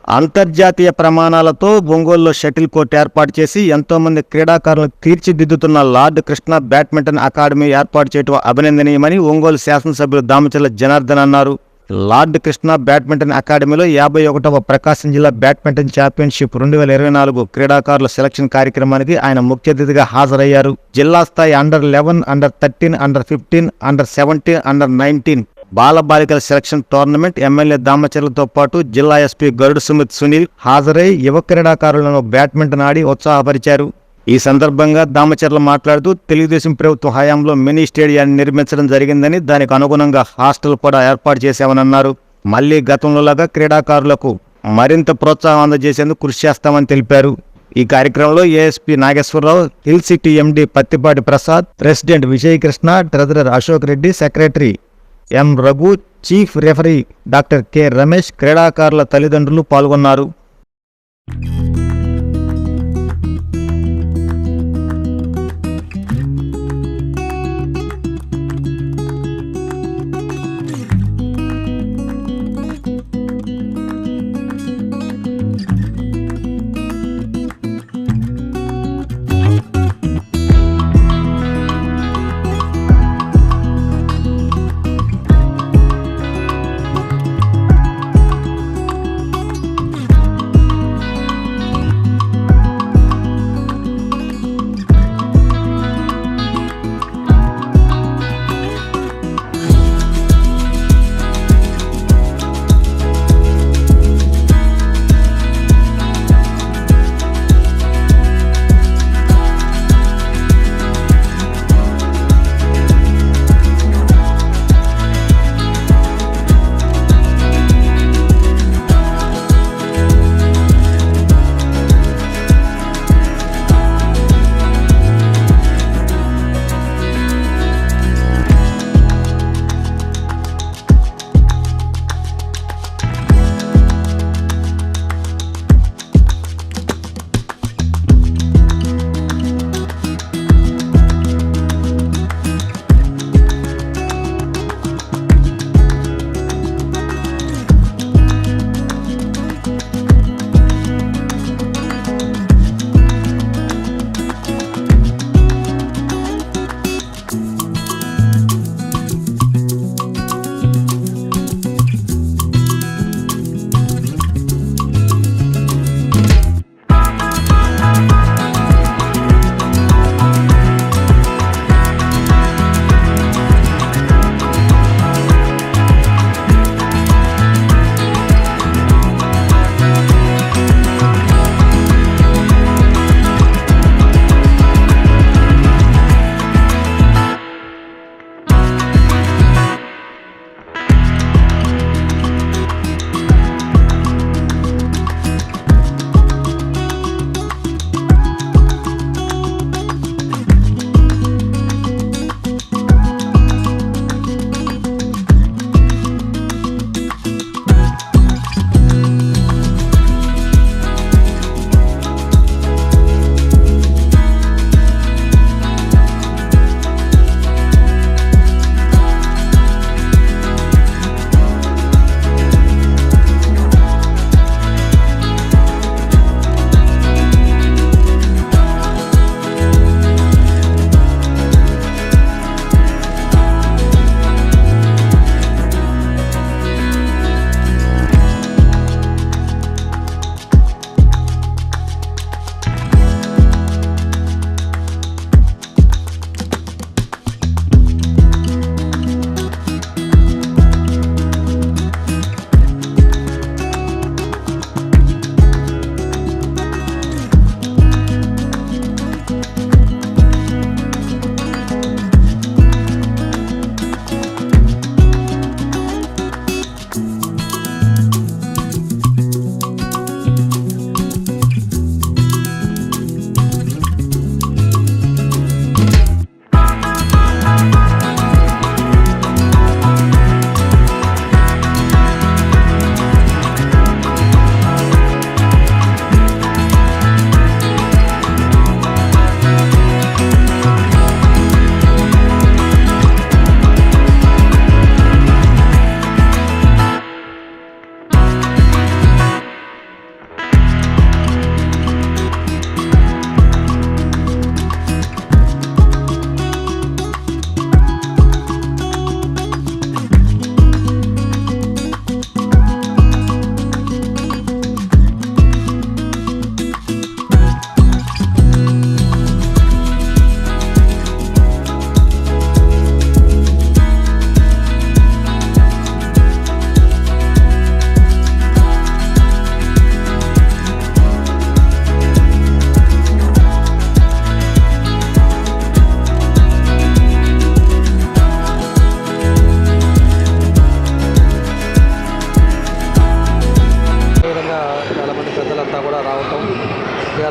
అంతర్జాతీయ ప్రమాణాలతో ఒంగోలులో షటిల్ కోర్టు ఏర్పాటు చేసి ఎంతో మంది క్రీడాకారులను తీర్చిదిద్దుతున్న లార్డ్ కృష్ణ బ్యాడ్మింటన్ అకాడమీ ఏర్పాటు చేయడం అభినందనీయమని ఒంగోలు శాసనసభ్యులు దామచర్ల జనార్దన్ అన్నారు. లార్డ్ కృష్ణ బ్యాడ్మింటన్ అకాడమీలో 51వ ప్రకాశం జిల్లా బ్యాడ్మింటన్ ఛాంపియన్షిప్ 2024 క్రీడాకారుల సెలక్షన్ కార్యక్రమానికి ఆయన ముఖ్య అతిథిగా హాజరయ్యారు. జిల్లా స్థాయి అండర్-11, అండర్-13, అండర్-15, అండర్-17, అండర్-19 బాలబాలికల సెలక్షన్ టోర్నమెంట్ ఎమ్మెల్యే దామచర్లతో పాటు జిల్లా ఎస్పీ గరుడు సుమిత్ సునీల్ హాజరై యువ క్రీడాకారులను బ్యాడ్మింటన్ ఆడి ఉత్సాహపరిచారు. ఈ సందర్భంగా దామచర్ల మాట్లాడుతూ తెలుగుదేశం ప్రభుత్వ హయాంలో మినీ స్టేడియాన్ని నిర్మించడం జరిగిందని, దానికి అనుగుణంగా హాస్టల్ కూడా ఏర్పాటు చేశామన్నారు. మళ్లీ గతంలోలాగా క్రీడాకారులకు మరింత ప్రోత్సాహం అందజేసేందుకు కృషి చేస్తామని తెలిపారు. ఈ కార్యక్రమంలో ASP Nageswara Rao, Hill City MD Pattipati Prasad, president Vijayakrishna, treasurer Ashok Reddy, secretary M Raghu, chief referee doctor K Ramesh, క్రీడాకారుల తల్లిదండ్రులు పాల్గొన్నారు.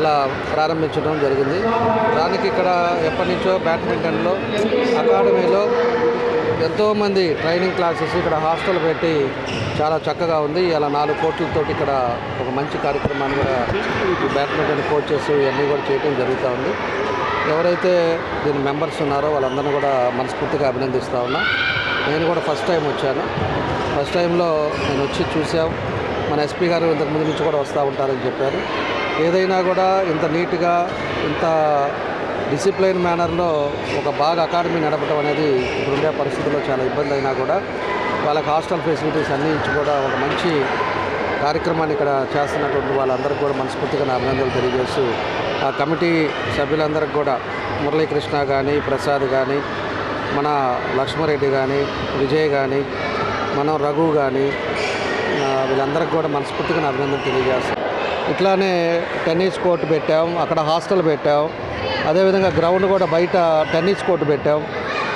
ఇవాళ ప్రారంభించడం జరిగింది. దానికి ఇక్కడ ఎప్పటి నుంచో బ్యాడ్మింటన్లో అకాడమీలో ఎంతోమంది ట్రైనింగ్ క్లాసెస్ ఇక్కడ హాస్టల్ పెట్టి చాలా చక్కగా ఉంది. ఇలా 4 కోట్లతోటి ఇక్కడ ఒక మంచి కార్యక్రమాన్ని కూడా బ్యాడ్మింటన్ కోచెస్ ఇవన్నీ కూడా చేయడం జరుగుతూ ఉంది. ఎవరైతే దీని మెంబర్స్ ఉన్నారో వాళ్ళందరినీ కూడా మనస్ఫూర్తిగా అభినందిస్తూ ఉన్నా. నేను కూడా ఫస్ట్ టైం వచ్చాను. ఫస్ట్ టైంలో నేను వచ్చి చూసాం. మన ఎస్పీ గారు ఇంతకుముందు నుంచి కూడా వస్తూ ఉంటారని చెప్పారు. ఏదైనా కూడా ఇంత నీట్గా ఇంత డిసిప్లైన్ మేనర్లో ఒక బాగా అకాడమీ నడపడం అనేది ఇప్పుడుండే పరిస్థితుల్లో చాలా ఇబ్బంది అయినా కూడా వాళ్ళకి హాస్టల్ ఫెసిలిటీస్ అన్నీ ఇచ్చి కూడా ఒక మంచి కార్యక్రమాన్ని ఇక్కడ చేస్తున్నటువంటి వాళ్ళందరికీ కూడా మనస్ఫూర్తిగా నా అభినందనలు తెలియజేస్తూ ఆ కమిటీ సభ్యులందరికీ కూడా మురళీకృష్ణ కానీ, ప్రసాద్ కానీ, మన లక్ష్మారెడ్డి కానీ, విజయ్ కానీ, మనం రఘు కానీ వీళ్ళందరికీ కూడా మనస్ఫూర్తిగా నా అభినందనలు తెలియజేస్తాం. ఇట్లానే టెన్నిస్ కోర్టు పెట్టాం, అక్కడ హాస్టల్ పెట్టాం, అదేవిధంగా గ్రౌండ్ కూడా బయట టెన్నిస్ కోర్టు పెట్టాం.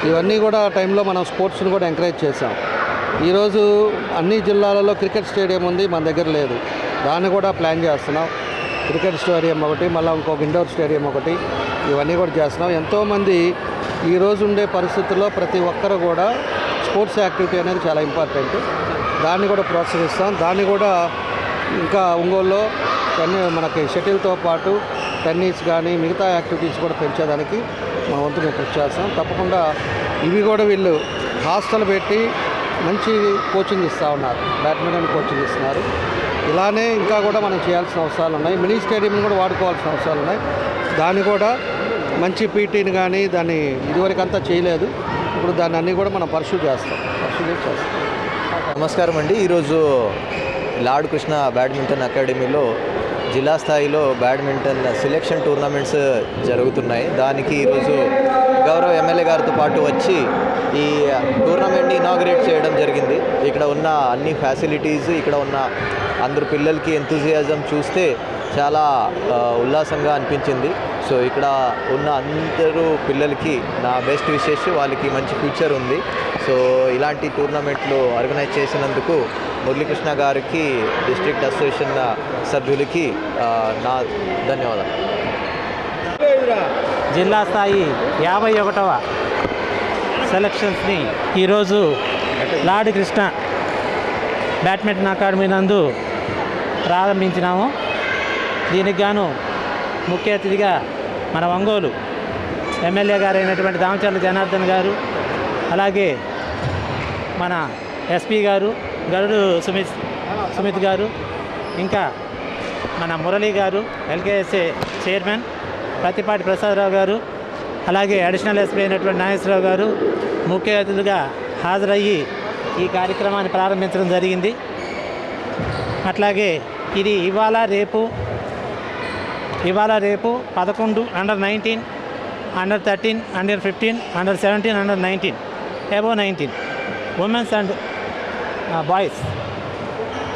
ఇవన్నీ కూడా టైంలో మనం స్పోర్ట్స్ని కూడా ఎంకరేజ్ చేసాం. ఈరోజు అన్ని జిల్లాలలో క్రికెట్ స్టేడియం ఉంది, మన దగ్గర లేదు. దాన్ని కూడా ప్లాన్ చేస్తున్నాం. క్రికెట్ స్టేడియం ఒకటి, మళ్ళీ ఇంకొక ఇండోర్ స్టేడియం ఒకటి, ఇవన్నీ కూడా చేస్తున్నాం. ఎంతోమంది ఈరోజు ఉండే పరిస్థితుల్లో ప్రతి ఒక్కరు కూడా స్పోర్ట్స్ యాక్టివిటీ అనేది చాలా ఇంపార్టెంట్. దాన్ని కూడా ప్రోత్సహిస్తాం. దాన్ని కూడా ఇంకా ఒంగోలులో మనకి షటిల్తో పాటు టెన్నిస్ కానీ మిగతా యాక్టివిటీస్ కూడా పెంచేదానికి మన వంతు మేము కృషి చేస్తాం. తప్పకుండా ఇవి కూడా వీళ్ళు హాస్టల్ పెట్టి మంచి కోచింగ్ ఇస్తూ ఉన్నారు, బ్యాడ్మింటన్ కోచింగ్ ఇస్తున్నారు. ఇలానే ఇంకా కూడా మనం చేయాల్సిన అవసరాలు ఉన్నాయి. మినీ స్టేడియంని కూడా వాడుకోవాల్సిన అవసరాలు ఉన్నాయి. దాన్ని కూడా మంచి పీటీని కానీ దాన్ని ఇదివరకు అంతా చేయలేదు. ఇప్పుడు దాన్ని అన్నీ కూడా మనం పర్సూ చేస్తాం. నమస్కారం అండి. ఈరోజు లార్డ్ కృష్ణ బ్యాడ్మింటన్ అకాడమీలో జిల్లా స్థాయిలో బ్యాడ్మింటన్ సెలెక్షన్ టోర్నమెంట్స్ జరుగుతున్నాయి. దానికి ఈరోజు గౌరవ ఎమ్మెల్యే గారితో పాటు వచ్చి ఈ టోర్నమెంట్ని ఇనాగ్రేట్ చేయడం జరిగింది. ఇక్కడ ఉన్న అన్ని ఫ్యాసిలిటీస్, ఇక్కడ ఉన్న అందరు పిల్లలకి ఎంతూజియాజం చూస్తే చాలా ఉల్లాసంగా అనిపించింది. సో ఇక్కడ ఉన్న అందరూ పిల్లలకి నా బెస్ట్ విషెస్, వాళ్ళకి మంచి ఫ్యూచర్ ఉంది. సో ఇలాంటి టోర్నమెంట్లు ఆర్గనైజ్ చేసినందుకు మురళీకృష్ణ గారికి, డిస్ట్రిక్ట్ అసోసియేషన్ సభ్యులకి నా ధన్యవాదాలు. జిల్లా స్థాయి 51వ సెలక్షన్స్ని ఈరోజు లార్డ్ కృష్ణ బ్యాడ్మింటన్ అకాడమీ నందు ప్రారంభించినాము. దీనికి గాను ముఖ్య అతిథిగా మన ఒంగోలు ఎమ్మెల్యే గారు అయినటువంటి దామచర్ల జనార్దన్ గారు, అలాగే మన ఎస్పీ గారు గరుడు సుమిత్ గారు, ఇంకా మన మురళీ గారు, ఎల్కేఎస్ఏ చైర్మన్ ప్రతిపాటి ప్రసాదరావు గారు, అలాగే అడిషనల్ ఎస్పీ అయినటువంటి నాగేశ్వరరావు గారు ముఖ్య అతిథులుగా హాజరయ్యి ఈ కార్యక్రమాన్ని ప్రారంభించడం జరిగింది. అట్లాగే ఇది ఇవాళ రేపు 11 under 19, under 13, under 15, under 17, under 19, above 19 women's and boys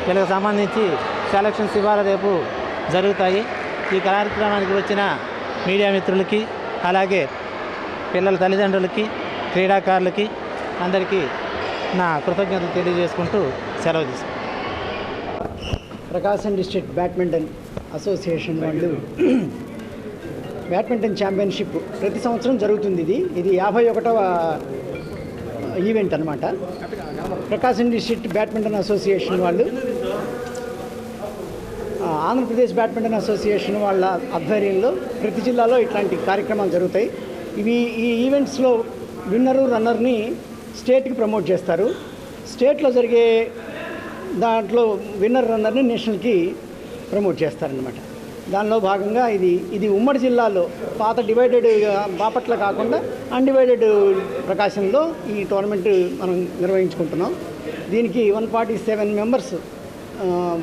వీళ్ళకి సంబంధించి సెలక్షన్స్ ఇవాళ రేపు జరుగుతాయి. ఈ కార్యక్రమానికి వచ్చిన మీడియా మిత్రులకి, అలాగే పిల్లల తల్లిదండ్రులకి, క్రీడాకారులకి అందరికీ నా కృతజ్ఞతలు తెలియజేసుకుంటూ సెలవు తీసుకుంటాను. ప్రకాశం డిస్ట్రిక్ట్ బ్యాడ్మింటన్ అసోసియేషన్ వాళ్ళు బ్యాడ్మింటన్ ఛాంపియన్షిప్ ప్రతి సంవత్సరం జరుగుతుంది. ఇది 51వ ఈవెంట్ అనమాట. ప్రకాశం డిస్ట్రిక్ట్ బ్యాడ్మింటన్ అసోసియేషన్ వాళ్ళు ఆంధ్రప్రదేశ్ బ్యాడ్మింటన్ అసోసియేషన్ వాళ్ళ ఆధ్వర్యంలో ప్రతి జిల్లాలో ఇట్లాంటి కార్యక్రమాలు జరుగుతాయి. ఈ ఈవెంట్స్లో విన్నరు రన్నర్ని స్టేట్కి ప్రమోట్ చేస్తారు. స్టేట్లో జరిగే దాంట్లో విన్నర్ రన్నర్ని నేషనల్కి ప్రమోట్ చేస్తారనమాట. దానిలో భాగంగా ఇది ఉమ్మడి జిల్లాలో పాత డివైడెడ్ బాపట్ల కాకుండా అన్డివైడెడ్ ప్రకాశంలో ఈ టోర్నమెంట్ మనం నిర్వహించుకుంటున్నాం. దీనికి 147 మెంబర్స్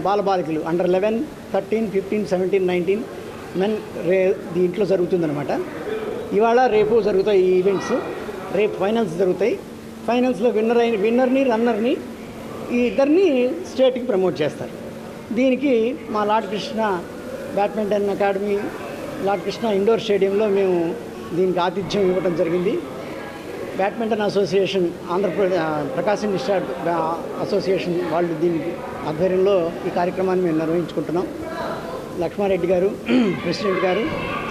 బాలబాలికలు అండర్ 11, 13, 15, 17, 19 మెన్ దీంట్లో జరుగుతుందనమాట. ఇవాళ రేపు జరుగుతాయి ఈ ఈవెంట్స్. రేపు ఫైనల్స్ జరుగుతాయి. ఫైనల్స్లో విన్నర్ని రన్నర్ని ఈ ఇద్దరిని స్టేట్కి ప్రమోట్ చేస్తారు. దీనికి మా Lord Krishna badminton academy Lord Krishna indoor స్టేడియంలో మేము దీనికి ఆతిథ్యం ఇవ్వడం జరిగింది. Badminton association Prakasam district association వాళ్ళు దీనికి ఆధ్వర్యంలో ఈ కార్యక్రమాన్ని మేము నిర్వహించుకుంటున్నాం. లక్ష్మారెడ్డి గారు ప్రెసిడెంట్ గారు,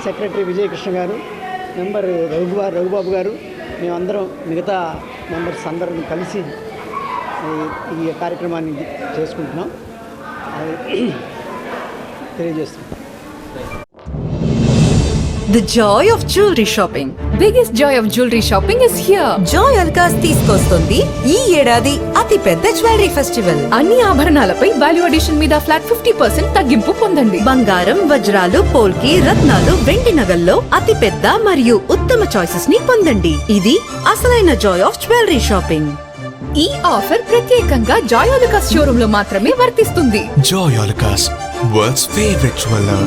సెక్రటరీ విజయకృష్ణ గారు, మెంబర్ రఘుబాబు గారు, మేమందరం మిగతా మెంబర్స్ అందరం కలిసి ఈ కార్యక్రమాన్ని చేసుకుంటున్నాం, తెలియజేస్తున్నాం. The joy of jewelry shopping. Biggest joy of jewelry shopping is here. Joy Alucas తీసుకొస్తుంది ఈ ఏడాది అతి పెద్ద జ్యువెలరీ ఫెస్టివల్. అన్ని ఆభరణాలపై వాల్యూ అడిషన్ మీద ఫ్లాట్ 50% తగ్గింపు పొందండి. బంగారం, వజ్రాలు, పోల్కి, రత్నాలు, వెండి నగల్లో అతి పెద్ద మరియు ఉత్తమ చాయిసెస్ ని పొందండి. ఇది అసలైన జాయ్ ఆఫ్ జ్యువెలరీ షాపింగ్. ఈ ఆఫర్ ప్రత్యేకంగా జాయ్ ఆలుకాస్ షోరూమ్ లో మాత్రమే వర్తిస్తుంది. Joy Alucas, world's favorite jeweler.